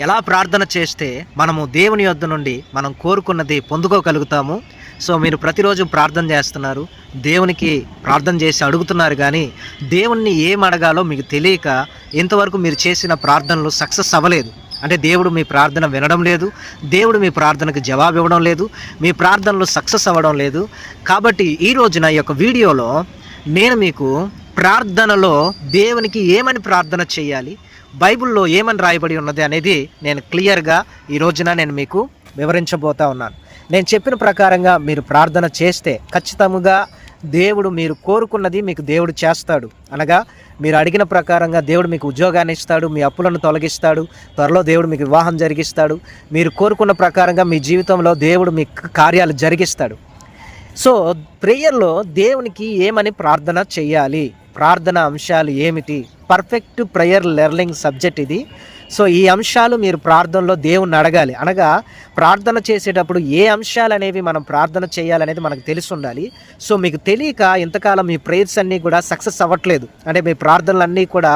ఎలా ప్రార్థన చేస్తే మనము దేవుని యొద్ద నుండి మనం కోరుకున్నది పొందుకోగలుగుతాము. సో మీరు ప్రతిరోజు ప్రార్థన చేస్తున్నారు, దేవునికి ప్రార్థన చేసి అడుగుతున్నారు, కానీ దేవుణ్ణి ఏం అడగాలో మీకు తెలియక ఇంతవరకు మీరు చేసిన ప్రార్థనలు సక్సెస్ అవ్వలేదు. అంటే దేవుడు మీ ప్రార్థన వినడం లేదు, దేవుడు మీ ప్రార్థనకు జవాబు ఇవ్వడం లేదు, మీ ప్రార్థనలు సక్సెస్ అవ్వడం లేదు. కాబట్టి ఈ రోజున ఈ యొక్క వీడియోలో నేను మీకు ప్రార్థనలో దేవునికి ఏమని ప్రార్థన చేయాలి, బైబిల్లో ఏమని రాయబడి ఉన్నది అనేది నేను క్లియర్గా ఈ రోజున నేను మీకు వివరించబోతా ఉన్నాను. నేను చెప్పిన ప్రకారంగా మీరు ప్రార్థన చేస్తే ఖచ్చితంగా దేవుడు మీరు కోరుకున్నది మీకు దేవుడు చేస్తాడు. అనగా మీరు అడిగిన ప్రకారంగా దేవుడు మీకు ఉద్యోగాన్ని ఇస్తాడు, మీ అప్పులను తొలగిస్తాడు, త్వరలో దేవుడు మీకు వివాహం జరిగిస్తాడు, మీరు కోరుకున్న ప్రకారంగా మీ జీవితంలో దేవుడు మీ కార్యాలు జరిగిస్తాడు. సో ప్రేయర్లో దేవునికి ఏమని ప్రార్థన చేయాలి, ప్రార్థన అంశాలు ఏమిటి, పర్ఫెక్ట్ ప్రేయర్ లెర్నింగ్ సబ్జెక్ట్ ఇది. సో ఈ అంశాలు మీరు ప్రార్థనలో దేవుణ్ణి అడగాలి. అనగా ప్రార్థన చేసేటప్పుడు ఏ అంశాలు అనేవి మనం ప్రార్థన చేయాలనేది మనకు తెలిసి ఉండాలి. సో మీకు తెలియక ఇంతకాలం మీ ప్రేయర్స్ అన్నీ కూడా సక్సెస్ అవ్వట్లేదు, అంటే మీ ప్రార్థనలు అన్నీ కూడా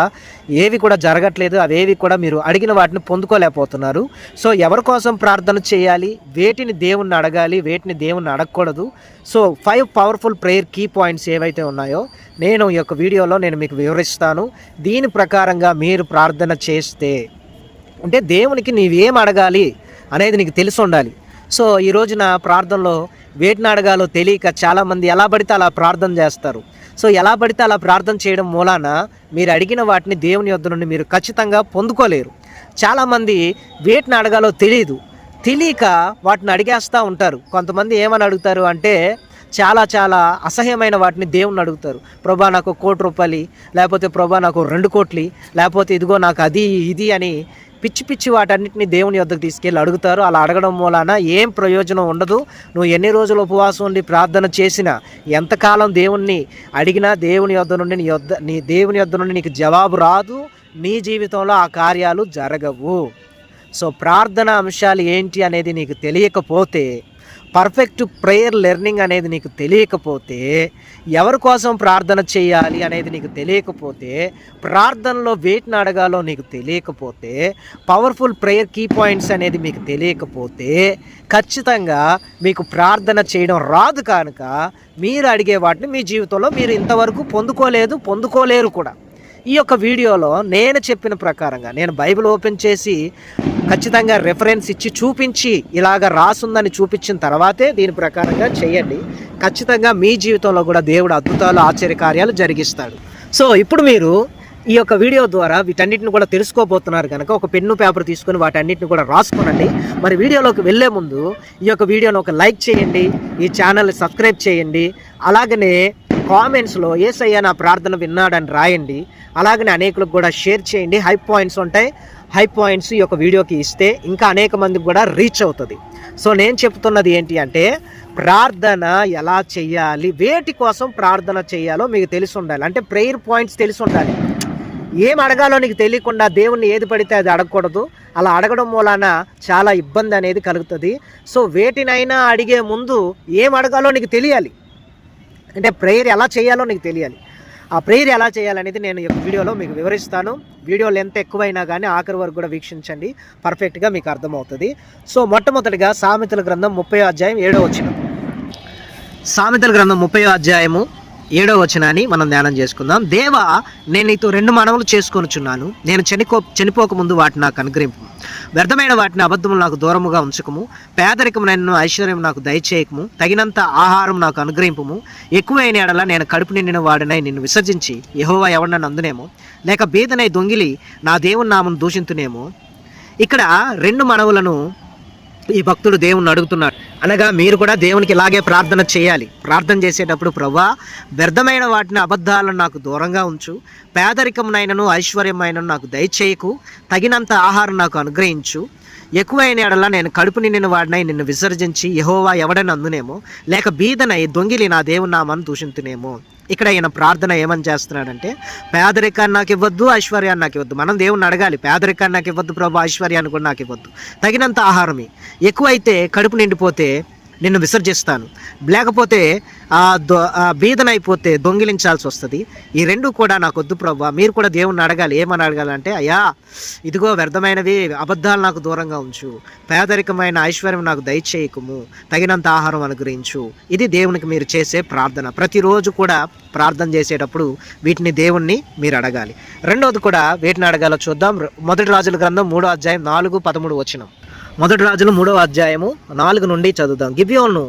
ఏవి కూడా జరగట్లేదు, అవేవి కూడా మీరు అడిగిన వాటిని పొందుకోలేకపోతున్నారు. సో ఎవరి కోసం ప్రార్థన చేయాలి, వేటిని దేవుణ్ణి అడగాలి, వేటిని దేవుణ్ణి అడగకూడదు. So 5 powerful prayer key points ఏవైతే ఉన్నాయో నేను ఈ యొక్క వీడియోలో నేను మీకు వివరిస్తాను. దీని ప్రకారంగా మీరు ప్రార్థన చేస్తే, అంటే దేవునికి నీవేం అడగాలి అనేది నీకు తెలిసి ఉండాలి. సో ఈ రోజున ప్రార్థనలో వేటిని అడగాలో తెలియక చాలామంది ఎలా పడితే అలా ప్రార్థన చేస్తారు. సో ఎలా పడితే అలా ప్రార్థన చేయడం మూలాన మీరు అడిగిన వాటిని దేవుని యొద్ద నుండి మీరు ఖచ్చితంగా పొందుకోలేరు. చాలామంది వేటిని అడగాలో తెలియక వాటిని అడిగేస్తూ ఉంటారు. కొంతమంది ఏమని అడుగుతారు అంటే చాలా అసహ్యమైన వాటిని దేవుణ్ణి అడుగుతారు. ప్రభా నాకు 1 కోటి రూపాయలు, లేకపోతే ప్రభా నాకు 2 కోట్లు, లేకపోతే ఇదిగో నాకు అది ఇది అని పిచ్చి వాటన్నిటిని దేవుని యొద్దకు తీసుకెళ్ళి అడుగుతారు. అలా అడగడం మూలాన ఏం ప్రయోజనం ఉండదు. నువ్వు ఎన్ని రోజులు ఉపవాసం ఉండి ప్రార్థన చేసినా, ఎంతకాలం దేవుణ్ణి అడిగినా దేవుని యొద్ద నుండి నీకు జవాబు రాదు, నీ జీవితంలో ఆ కార్యాలు జరగవు. సో ప్రార్థన అంశాలు ఏంటి అనేది నీకు తెలియకపోతే, పర్ఫెక్ట్ ప్రేయర్ లెర్నింగ్ అనేది నీకు తెలియకపోతే, ఎవరి కోసం ప్రార్థన చేయాలి అనేది నీకు తెలియకపోతే, ప్రార్థనలో వేటిని అడగాలో నీకు తెలియకపోతే, పవర్ఫుల్ ప్రేయర్ కీ పాయింట్స్ అనేది మీకు తెలియకపోతే ఖచ్చితంగా మీకు ప్రార్థన చేయడం రాదు. కనుక మీరు అడిగే వాటిని మీ జీవితంలో మీరు ఇంతవరకు పొందుకోలేరు కూడా. ఈ యొక్క వీడియోలో నేను చెప్పిన ప్రకారంగా నేను బైబిల్ ఓపెన్ చేసి ఖచ్చితంగా రెఫరెన్స్ ఇచ్చి చూపించి ఇలాగ రాసుందని చూపించిన తర్వాతే దీని ప్రకారంగా చేయండి. ఖచ్చితంగా మీ జీవితంలో కూడా దేవుడు అద్భుతాలు ఆశ్చర్యకార్యాలు జరిగిస్తాడు. సో ఇప్పుడు మీరు ఈ యొక్క వీడియో ద్వారా వీటన్నిటిని కూడా తెలుసుకోబోతున్నారు కనుక ఒక పెన్ను పేపర్ తీసుకొని వాటన్నిటిని కూడా రాసుకోనండి. మరి వీడియోలోకి వెళ్ళే ముందు ఈ యొక్క వీడియోని ఒక లైక్ చేయండి, ఈ ఛానల్ని సబ్స్క్రైబ్ చేయండి, అలాగనే కామెంట్స్లో యేసయ్య నా ప్రార్థన విన్నాడని రాయండి. అలాగనే అనేకులకు కూడా షేర్ చేయండి. హై పాయింట్స్ ఉంటాయి, హై పాయింట్స్ ఈ యొక్క వీడియోకి ఇస్తే ఇంకా అనేక మందికి కూడా రీచ్ అవుతుంది. సో నేను చెప్తున్నది ఏంటి అంటే ప్రార్థన ఎలా చేయాలి, వేటి కోసం ప్రార్థన చేయాలో మీకు తెలిసి ఉండాలి. అంటే ప్రేయర్ పాయింట్స్ తెలిసి ఉండాలి. ఏం అడగాలో నీకు తెలియకుండా దేవుణ్ణి ఏది పడితే అది అడగకూడదు. అలా అడగడం మూలాన చాలా ఇబ్బంది అనేది కలుగుతుంది. సో వేటినైనా అడిగే ముందు ఏం అడగాలో నీకు తెలియాలి. అంటే ప్రేయర్ ఎలా చేయాలో నీకు తెలియాలి. ఆ ప్రేయర్ ఎలా చేయాలనేది నేను ఈ వీడియోలో మీకు వివరిస్తాను. వీడియో లెంత్ ఎక్కువైనా కానీ ఆఖరి వరకు కూడా వీక్షించండి, పర్ఫెక్ట్గా మీకు అర్థమవుతుంది. సో మొట్టమొదటిగా సామెతల గ్రంథం 30వ అధ్యాయం 7వ వచనం. సామెతల గ్రంథం 30వ అధ్యాయము 7వ వచనాన్ని మనం ధ్యానం చేసుకుందాం. దేవా, నేను నీతో 2 మనవులు చేసుకొనుచున్నాను, నేను చనిపోక ముందు వాటిని నాకు అనుగ్రహింపు. వ్యర్థమైన వాటిని అబద్ధములు నాకు దూరముగా ఉంచకము. పేదరికమునైన ఐశ్వర్యం నాకు దయచేయకము. తగినంత ఆహారం నాకు అనుగ్రహింపుము. ఎక్కువైన ఎడల నేను కడుపు నిండిన వాడినై నిన్ను విసర్జించి యెహోవా ఎవడనని అందునేమో, లేక బీదనై దొంగిలి నా దేవుని నామను దూషింతునేమో. ఇక్కడ 2 మనవులను ఈ భక్తుడు దేవుణ్ణి అడుగుతున్నాడు. అనగా మీరు కూడా దేవునికి ఇలాగే ప్రార్థన చేయాలి. ప్రార్థన చేసేటప్పుడు ప్రభువా, వ్యర్థమైన వాటిని అబద్ధాలను నాకు దూరంగా ఉంచు, పేదరికమునైనను ఐశ్వర్యమైనను నాకు దయచేయకు, తగినంత ఆహారం నాకు అనుగ్రహించు. ఎక్కువైన ఎడల నేను కడుపు నిండిన వాడినై నిన్ను విసర్జించి యెహోవా ఎవడని అందునేమో, లేక బీదనై దొంగిలి నా దేవుని నామాన్ని దూషింతునేమో. ఇక్కడ ఈయన ప్రార్థన ఏమని చేస్తున్నాడంటే, పేదరికాన్ని నాకు ఇవ్వద్దు, ఐశ్వర్యాన్ని నాకు ఇవ్వద్దు. మనం దేవుణ్ణి అడగాలి, పేదరికాన్ని నాకు ఇవ్వద్దు ప్రభు, ఐశ్వర్యాన్ని కూడా నాకు ఇవ్వద్దు, తగినంత ఆహారమే. ఎక్కువైతే కడుపు నిండిపోతే నిన్ను విసర్జిస్తాను, లేకపోతే బీదనైపోతే దొంగిలించాల్సి వస్తుంది. ఈ రెండు కూడా నాకు వద్దు ప్రభువా. మీరు కూడా దేవుణ్ణి అడగాలి. ఏమని అడగాలంటే, అయ్యా ఇదిగో వ్యర్థమైనవి అబద్ధాలు నాకు దూరంగా ఉంచు, పేదరికమైన ఐశ్వర్యం నాకు దయచేయకుము, తగినంత ఆహారం అనుగ్రహించు. ఇది దేవునికి మీరు చేసే ప్రార్థన. ప్రతిరోజు కూడా ప్రార్థన చేసేటప్పుడు వీటిని దేవుణ్ణి మీరు అడగాలి. రెండవది కూడా వేటిని అడగాలో చూద్దాం. మొదటి రాజుల గ్రంథం 3వ అధ్యాయం 4-13 వచనం. మొదటి రాజులు 3వ అధ్యాయము 4 నుండి చదువుదాం. గిబియోను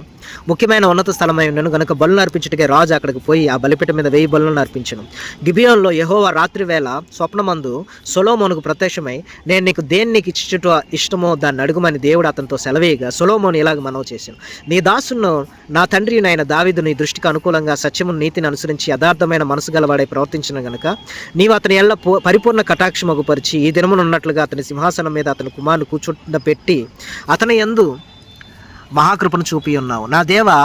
ముఖ్యమైన ఉన్నత స్థలమై ఉండను గనుక బలులను అర్పించుటకే రాజు అక్కడికి పోయి ఆ బలిపీఠం మీద 1000 బలులను అర్పించను. గిబియోన్లో యెహోవా రాత్రి వేళ స్వప్నమందు సొలొమోనుకు ప్రత్యక్షమై, నేను నీకు దేన్ని నీకు ఇచ్చుట ఇష్టమో దాన్ని అడుగుమని దేవుడు అతనితో సెలవేయగా, సొలొమోను ఇలాగ మనవి చేశాను, నీ దాసును నా తండ్రి అయిన దావీదు నీ దృష్టికి అనుకూలంగా సత్యమును నీతిని అనుసరించి యథార్థమైన మనసు గలవాడై ప్రవర్తించిన గనుక నీవు అతని ఎల్ల పరిపూర్ణ కటాక్షమగుపరిచి ఈ దినమునున్నట్లుగా అతని సింహాసనం మీద అతని కుమారుని కూర్చుండబెట్టి అతని యందు మహాకృపను చూపి ఉన్నావు. నా దేవా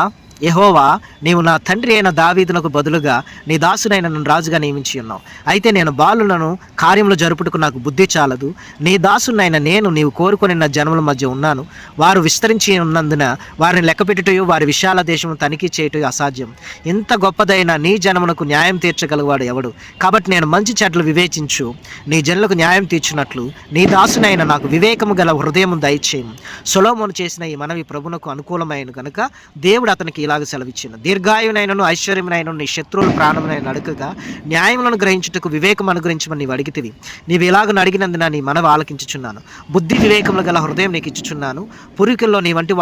యెహోవా, నీవు నా తండ్రి అయిన దావీదునకు బదులుగా నీ దాసునైన నన్ను రాజుగా నియమించి ఉన్నావు. అయితే నేను బాలులను కార్యములు జరుపుటకు నాకు బుద్ధి చాలదు. నీ దాసునైన నేను నీవు కోరుకొని నా జనముల మధ్య ఉన్నాను. వారు విస్తరించి ఉన్నందున వారిని లెక్కపెట్టుటయు వారి విశాల దేశము తనిఖీ చేయుటయు అసాధ్యం. ఇంత గొప్పదైన నీ జనమునకు న్యాయం తీర్చగలవాడు ఎవడు? కాబట్టి నేను మంచి చెడ్డలు వివేచించు నీ జనులకు న్యాయం తీర్చున్నట్లు నీ దాసునైన నాకు వివేకము గల హృదయము దయచేయము. సొలొమోను చేసిన ఈ మనవి ప్రభునకు అనుకూలమైన గనుక దేవుడు అతనికి ఇలాగ సెలవిచ్చిన, దీర్ఘాయునైనను ఐశ్వర్యమునైనను నీ శత్రువుల ప్రాణమునైన అడుగగా న్యాయములను గ్రహించుటకు వివేకం అనుగ్రహించమని నీవు అడిగితివి. నీవు ఇలాగ అడిగినందున నీ మనవి ఆలకించుచున్నాను. బుద్ధి వివేకములు గల హృదయం నీకు ఇచ్చుచున్నాను. పూర్వీకుల్లో నీ వంటి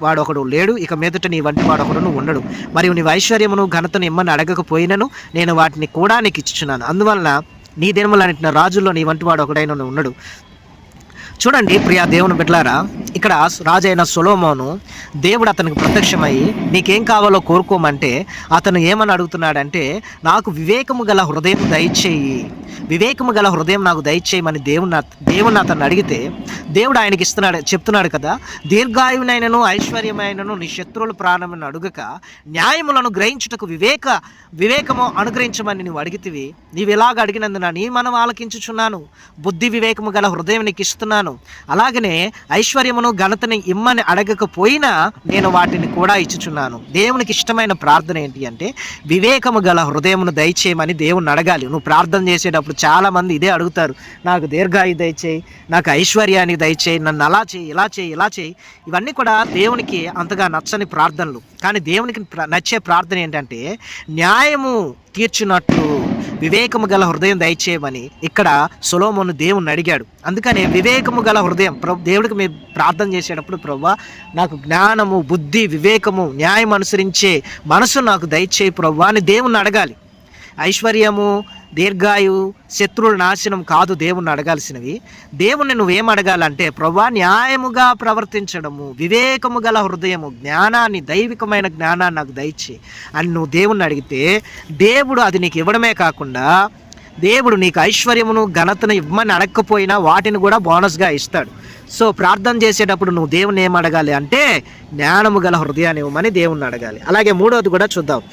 వాడొకడు లేడు, ఇక మీదట నీ వంటి వాడొకడును ఉండడు. మరియు నీవు ఐశ్వర్యమును ఘనతను ఇమ్మని అడగకపోయినను నేను వాటిని కూడా నీకు ఇచ్చుచున్నాను. అందువలన నీ దినములన్నిటిన రాజుల్లో నీ వంటి వాడు ఒకడైన ఉండడు. చూడండి ప్రియా దేవుని బిడ్డలారా, ఇక్కడ రాజైన సొలొమోను దేవుడు అతనికి ప్రత్యక్షమై నీకేం కావాలో కోరుకోమంటే అతను ఏమని అడుగుతున్నాడంటే, నాకు వివేకము గల హృదయం దయచేయి, వివేకము గల హృదయం నాకు దయచేయమని దేవుని అతన్ని అడిగితే దేవుడు ఆయనకి చెప్తున్నాడు కదా, దీర్ఘాయునైనను ఐశ్వర్యమైనను నీ శత్రువుల ప్రాణమును అడుగక న్యాయములను గ్రహించుటకు వివేకము అనుగ్రహించమని నువ్వు అడిగితివి. నీవు ఇలాగ అడిగినందున నీ మనం ఆలకించుచున్నాను. బుద్ధి వివేకము గల హృదయం నీకు ఇస్తున్నాను. అలాగనే ఐశ్వర్యమును ఘనతని ఇమ్మని అడగకపోయినా నేను వాటిని కూడా ఇచ్చుచున్నాను. దేవునికి ఇష్టమైన ప్రార్థన ఏంటి అంటే వివేకము గల హృదయమును దయచేయమని దేవుణ్ణి అడగాలి. నువ్వు ప్రార్థన చేసేటప్పుడు చాలా మంది ఇదే అడుగుతారు, నాకు దీర్ఘాయు దయచేయి, నాకు ఐశ్వర్యాన్ని దయచేయి, నన్ను అలా చేయి, ఇలా చేయి, ఇలా చేయి. ఇవన్నీ కూడా దేవునికి అంతగా నచ్చని ప్రార్థనలు. కానీ దేవునికి నచ్చే ప్రార్థన ఏంటంటే న్యాయము తీర్చున్నట్లు వివేకము గల హృదయం దయచేయమని ఇక్కడ సొలొమోను దేవుణ్ణి అడిగాడు. అందుకనే వివేకము గల హృదయం దేవుడికి మీరు ప్రార్థన చేసేటప్పుడు, ప్రభువా నాకు జ్ఞానము, బుద్ధి, వివేకము, న్యాయం అనుసరించే మనసు నాకు దయచేయి ప్రభువా అని దేవుణ్ణి అడగాలి. ఐశ్వర్యము, దీర్ఘాయు, శత్రువుల నాశనం కాదు దేవుణ్ణి అడగాల్సినవి. దేవుణ్ణి నువ్వేం అడగాలంటే, ప్రభువా న్యాయముగా ప్రవర్తించడము, వివేకము గల హృదయము, జ్ఞానాన్ని, దైవికమైన జ్ఞానాన్ని నాకు దయచేయి అని నువ్వు దేవుణ్ణి అడిగితే దేవుడు అది నీకు ఇవ్వడమే కాకుండా దేవుడు నీకు ఐశ్వర్యమును ఘనతను ఇవ్వమని అడగకపోయినా వాటిని కూడా బోనస్గా ఇస్తాడు. సో ప్రార్థన చేసేటప్పుడు నువ్వు దేవుని ఏం అడగాలి అంటే జ్ఞానము గల హృదయాన్ని ఇవ్వమని దేవుణ్ణి అడగాలి. అలాగే మూడవది కూడా చూద్దాం.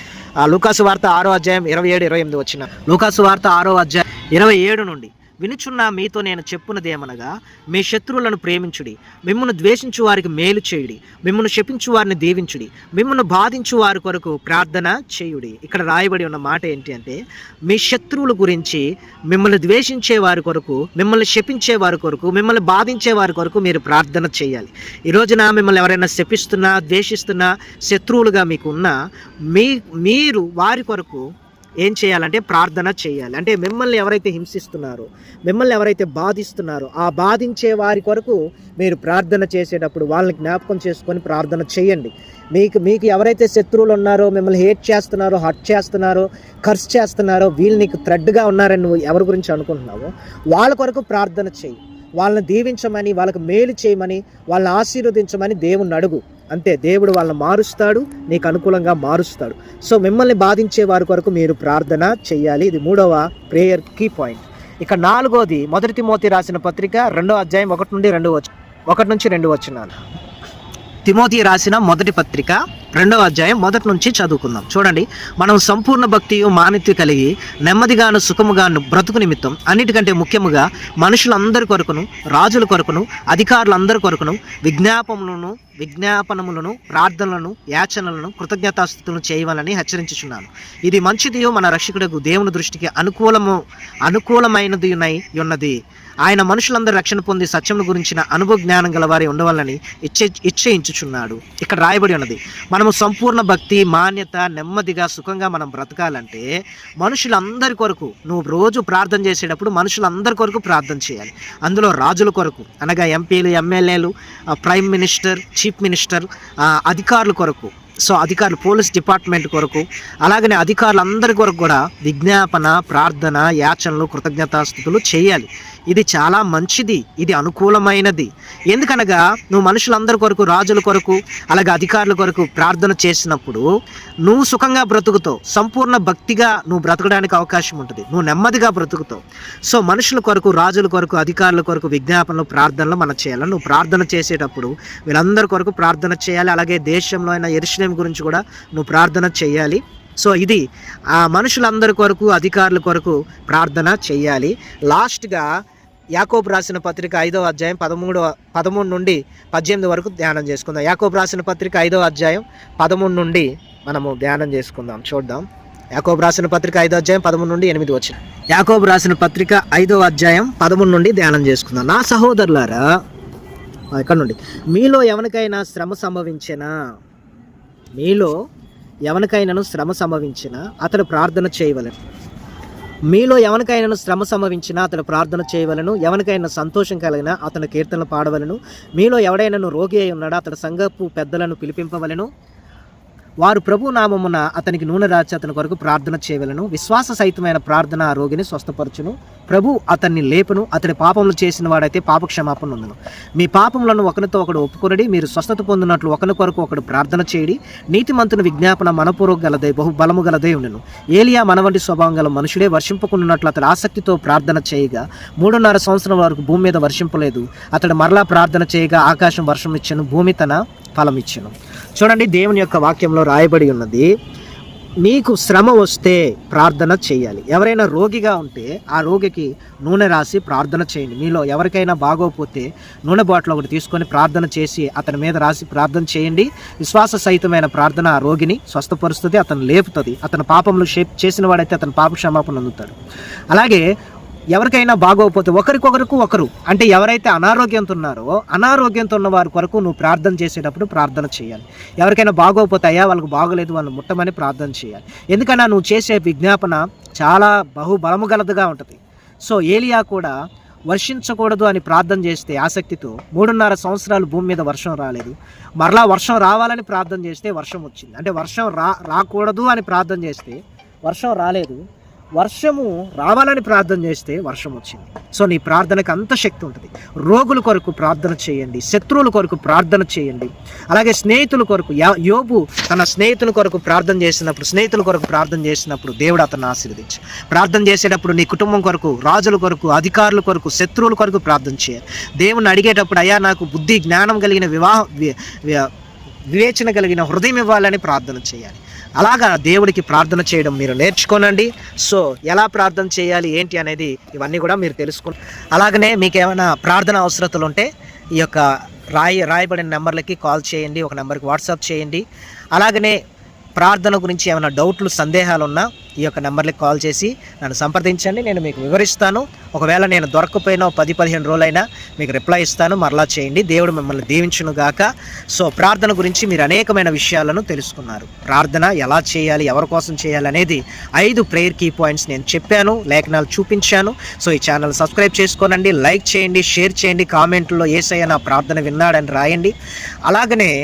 లూకాసు వార్త 6వ అధ్యాయం 27-28 వచ్చిన లూకాసు వార్త 6వ అధ్యాయం 27 నుండి, వినుచున్న మీతో నేను చెప్పున్నదేమనగా మీ శత్రువులను ప్రేమించుడి, మిమ్మల్ని ద్వేషించు వారికి మేలు చేయుడి, మిమ్మల్ని శపించు వారిని దీవించుడి, మిమ్మల్ని బాధించు వారి కొరకు ప్రార్థన చేయుడి. ఇక్కడ రాయబడి ఉన్న మాట ఏంటి అంటే మీ శత్రువుల గురించి, మిమ్మల్ని ద్వేషించే వారి కొరకు, మిమ్మల్ని శపించే వారి కొరకు, మిమ్మల్ని బాధించే వారి కొరకు మీరు ప్రార్థన చేయాలి. ఈ రోజున మిమ్మల్ని ఎవరైనా శపిస్తున్నా, ద్వేషిస్తున్నా, శత్రువులుగా మీకు ఉన్నా మీరు వారి కొరకు ఏం చేయాలంటే ప్రార్థన చేయాలి. అంటే మిమ్మల్ని ఎవరైతే హింసిస్తున్నారో, మిమ్మల్ని ఎవరైతే బాధిస్తున్నారో ఆ బాధించే వారి కొరకు మీరు ప్రార్థన చేసేటప్పుడు వాళ్ళని జ్ఞాపకం చేసుకొని ప్రార్థన చేయండి. మీకు ఎవరైతే శత్రువులు ఉన్నారో, మిమ్మల్ని హేట్ చేస్తున్నారో, హర్ట్ చేస్తున్నారో, కర్స్ చేస్తున్నారో, వీళ్ళు నీకు థ్రెడ్గా ఉన్నారని నువ్వు ఎవరి గురించి అనుకుంటున్నావో వాళ్ళ కొరకు ప్రార్థన చేయి. వాళ్ళని దీవించమని, వాళ్ళకి మేలు చేయమని, వాళ్ళని ఆశీర్వదించమని దేవుణ్ణి అడుగు. అంతే, దేవుడు వాళ్ళని మారుస్తాడు, నీకు అనుకూలంగా మారుస్తాడు. సో మిమ్మల్ని బాధించే వారి కొరకు మీరు ప్రార్థన చేయాలి. ఇది 3వ ప్రేయర్ కీ పాయింట్. ఇక 4వది మొదటి తిమోతి రాసిన పత్రిక 2వ అధ్యాయం 1 నుంచి 2 వచనాలు. తిమోతి రాసిన మొదటి పత్రిక 2వ అధ్యాయం మొదటి నుంచి చదువుకుందాం. చూడండి, మనం సంపూర్ణ భక్తియు మానిత్య కలిగి నెమ్మదిగాను సుఖముగాను బ్రతుకు నిమిత్తం అన్నిటికంటే ముఖ్యముగా మనుషులందరి కొరకును రాజుల కొరకును అధికారులందరి కొరకును విజ్ఞాపనములను ప్రార్థనలను యాచనలను కృతజ్ఞతాస్తుతులను చేయవాలని హెచ్చరించుచున్నాను. ఇది మంచిదియో మన రక్షకుడకు దేవుని దృష్టికి అనుకూలమైనది ఉన్నది. ఆయన మనుషులందరూ రక్షణ పొంది సత్యమును గురించిన అనుభవ జ్ఞానం గలవారి ఉండవాలని ఇచ్చేయించుచున్నాడు. ఇక్కడ రాయబడి ఉన్నది, మనము సంపూర్ణ భక్తి మాన్యత నెమ్మదిగా సుఖంగా మనం బ్రతకాలంటే మనుషులందరి కొరకు నువ్వు రోజు ప్రార్థన చేసేటప్పుడు మనుషులందరి కొరకు ప్రార్థన చేయాలి. అందులో రాజుల కొరకు అనగా ఎంపీలు, ఎమ్మెల్యేలు, ప్రైమ్ మినిస్టర్, చీఫ్ మినిస్టర్, అధికారుల కొరకు, సో అధికారులు పోలీస్ డిపార్ట్మెంట్ కొరకు, అలాగనే అధికారులందరి కొరకు కూడా విజ్ఞాపన ప్రార్థన యాచనలు కృతజ్ఞతాస్తుతులు చేయాలి. ఇది చాలా మంచిది, ఇది అనుకూలమైనది. ఎందుకనగా నువ్వు మనుషులందరి కొరకు రాజుల కొరకు అలాగే అధికారుల కొరకు ప్రార్థన చేసినప్పుడు నువ్వు సుఖంగా బ్రతుకుతావు, సంపూర్ణ భక్తిగా నువ్వు బ్రతకడానికి అవకాశం ఉంటుంది, నువ్వు నెమ్మదిగా బ్రతుకుతావు. సో మనుషుల కొరకు రాజుల కొరకు అధికారుల కొరకు విజ్ఞాపనలు ప్రార్థనలు మనం చేయాలి. నువ్వు ప్రార్థన చేసేటప్పుడు వీళ్ళందరి కొరకు ప్రార్థన చేయాలి. అలాగే దేశంలో అయిన యెరూషలేము గురించి కూడా నువ్వు ప్రార్థన చేయాలి. సో ఇది ఆ మనుషులందరి కొరకు అధికారుల కొరకు ప్రార్థన చేయాలి. లాస్ట్గా యాకోబు రాసిన పత్రిక 5వ అధ్యాయం 13 నుండి 18 వరకు ధ్యానం చేసుకుందాం. యాకోబు రాసిన పత్రిక 5వ అధ్యాయం 13 నుండి మనము ధ్యానం చేసుకుందాం. చూద్దాం, యాకోబు రాసిన పత్రిక 5వ అధ్యాయం 13 నుండి 8 వచ్చిన యాకోబు రాసిన పత్రిక 5వ అధ్యాయం 13 నుండి ధ్యానం చేసుకుందాం. నా సహోదరులారా, ఇక్కడ నుండి మీలో ఎవరికైనా శ్రమ సంభవించిన అతడు ప్రార్థన చేయవలెను. ఎవరికైనా సంతోషం కలిగిన అతను కీర్తనలు పాడవలను. మీలో ఎవడైనా రోగి అయి ఉన్నాడో అతడు సంఘపు పెద్దలను పిలిపింపవలను. వారు ప్రభు నామమున అతనికి నూనె రాచి అతని కొరకు ప్రార్థన చేయవలను. విశ్వాస సహితమైన ప్రార్థన ఆ రోగిని స్వస్థపరచును. ప్రభు అతన్ని లేపును. అతడి పాపములు చేసిన వాడైతే పాపక్షమాపణ పొందును. మీ పాపములను ఒకరితో ఒకడు ఒప్పుకొనడి. మీరు స్వస్థత పొందినట్లు ఒకరి కొరకు ఒకడు ప్రార్థన చేయడి. నీతిమంతుని విజ్ఞాపన మనపూర్వక గలదై బహు బలము గలదై ఉండెను. ఏలియా మన వంటి స్వభావం గల మనుషుడే. వర్షింపకుండానట్లు అతడు ఆసక్తితో ప్రార్థన చేయగా 3.5 సంవత్సరం వరకు భూమి మీద వర్షింపలేదు. అతడు మరలా ప్రార్థన చేయగా ఆకాశం వర్షం ఇచ్చెను, భూమి తన ఫలం ఇచ్చెను. చూడండి, దేవుని యొక్క వాక్యంలో రాయబడి ఉన్నది, మీకు శ్రమ వస్తే ప్రార్థన చేయాలి. ఎవరైనా రోగిగా ఉంటే ఆ రోగికి నూనె రాసి ప్రార్థన చేయండి. మీలో ఎవరికైనా బాగోకపోతే నూనె బాటిల్ ఒకటి తీసుకొని ప్రార్థన చేసి అతని మీద రాసి ప్రార్థన చేయండి. విశ్వాస సహితమైన ప్రార్థన ఆ రోగిని స్వస్థపరుస్తుంది, అతను లేపుతుంది. అతను పాపములు చేసిన వాడైతే అతను పాప క్షమాపణ పొందుతాడు. అలాగే ఎవరికైనా బాగోకపోతే ఒకరు అంటే ఎవరైతే అనారోగ్యంతో ఉన్నారో అనారోగ్యంతో ఉన్న వారి కొరకు నువ్వు ప్రార్థన చేసేటప్పుడు ప్రార్థన చేయాలి. ఎవరికైనా బాగోకపోతే అయ్యా వాళ్ళకు బాగోలేదు వాళ్ళు ముట్టమని ప్రార్థన చేయాలి. ఎందుకన్నా నువ్వు చేసే విజ్ఞాపన చాలా బహుబలము గలదుగా ఉంటుంది. సో ఏలియా కూడా వర్షించకూడదు అని ప్రార్థన చేస్తే ఆసక్తితో 3.5 సంవత్సరాలు భూమి మీద వర్షం రాలేదు. మరలా వర్షం రావాలని ప్రార్థన చేస్తే వర్షం వచ్చింది. అంటే వర్షం రాకూడదు అని ప్రార్థన చేస్తే వర్షం రాలేదు, వర్షము రావాలని ప్రార్థన చేస్తే వర్షం వచ్చింది. సో నీ ప్రార్థనకు అంత శక్తి ఉంటుంది. రోగుల కొరకు ప్రార్థన చేయండి, శత్రువుల కొరకు ప్రార్థన చేయండి. అలాగే స్నేహితుల కొరకు, యోబు తన స్నేహితుల కొరకు ప్రార్థన చేసినప్పుడు దేవుడు అతన్ని ఆశీర్వదించి. ప్రార్థన చేసేటప్పుడు నీ కుటుంబం కొరకు, రాజుల కొరకు, అధికారుల కొరకు, శత్రువుల కొరకు ప్రార్థన చేయాలి. దేవుని అడిగేటప్పుడు అయ్యా నాకు బుద్ధి జ్ఞానం కలిగిన వివేచన కలిగిన హృదయం ఇవ్వాలని ప్రార్థన చేయాలి. అలాగా దేవుడికి ప్రార్థన చేయడం మీరు నేర్చుకోనండి. సో ఎలా ప్రార్థన చేయాలి ఏంటి అనేది ఇవన్నీ కూడా మీరు తెలుసుకోండి. అలాగనే మీకు ఏమైనా ప్రార్థన అవసరతలు ఉంటే ఈ యొక్క రాయబడిన నెంబర్లకి కాల్ చేయండి, ఒక నెంబర్కి వాట్సాప్ చేయండి. అలాగనే ప్రార్థన గురించి ఏమైనా డౌట్లు సందేహాలు ఉన్నా ఈ యొక్క నెంబర్కి కాల్ చేసి నన్ను సంప్రదించండి, నేను మీకు వివరిస్తాను. ఒకవేళ నేను దొరకకపోయినా 10-15 రోజులైనా మీకు రిప్లై ఇస్తాను. మరలా చేయండి. దేవుడు మిమ్మల్ని దీవించును గాక. సో ప్రార్థన గురించి మీరు అనేకమైన విషయాలను తెలుసుకున్నారు. ప్రార్థన ఎలా చేయాలి, ఎవరి కోసం చేయాలి అనేది 5 ప్రేయర్ కీ పాయింట్స్ నేను చెప్పాను, లేఖనాలు చూపించాను. సో ఈ ఛానల్ సబ్స్క్రైబ్ చేసుకోనండి, లైక్ చేయండి, షేర్ చేయండి, కామెంట్లో యేసయ్య నా ప్రార్థన విన్నాడని రాయండి. అలాగనే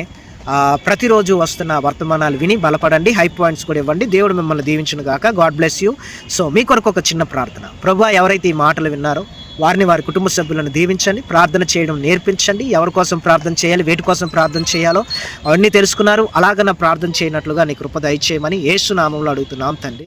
ప్రతిరోజు వస్తున్న వర్తమానాలు విని బలపడండి, హై పాయింట్స్ కూడా ఇవ్వండి. దేవుడు మిమ్మల్ని దీవించును గాక. God bless you. సో మీ కొరకు ఒక చిన్న ప్రార్థన. ప్రభువా, ఎవరైతే ఈ మాటలు విన్నారో వారిని, వారి కుటుంబ సభ్యులను దీవించండి, ప్రార్థన చేయడం నేర్పించండి. ఎవరి కోసం ప్రార్థన చేయాలి, వేటి కోసం ప్రార్థన చేయాలో అవన్నీ తెలుసుకున్నారు. అలాగ నా ప్రార్థన చేయనట్లుగా నీ కృప దయచేయమని యేసు నామములో అడుగుతున్నాం తండ్రి.